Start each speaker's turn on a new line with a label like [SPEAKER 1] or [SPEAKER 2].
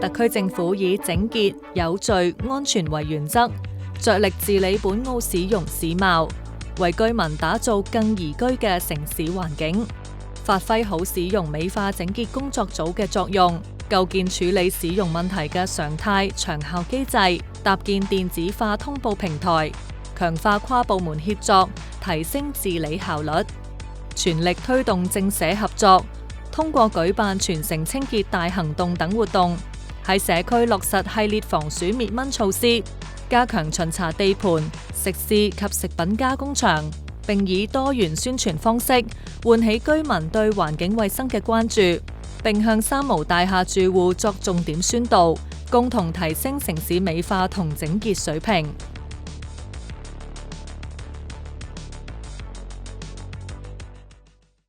[SPEAKER 1] 特區政府以整潔、有序、安全為原則，着力治理本澳市容市貌，為居民打造更宜居嘅城市環境，發揮好市容美化整潔工作組嘅作用，構建處理市容問題嘅常態長效機制，搭建電子化通報平台，強化跨部門協作，提升治理效率，全力推動政社合作，通過舉辦全城清潔大行動等活動，喺社區落實系列防鼠滅蚊措施，加強巡查地盤、食肆及食品加工場，並以多元宣傳方式喚起居民對環境衛生嘅關注，並向三無大廈住戶作重點宣導，共同提升城市美化同整潔水平。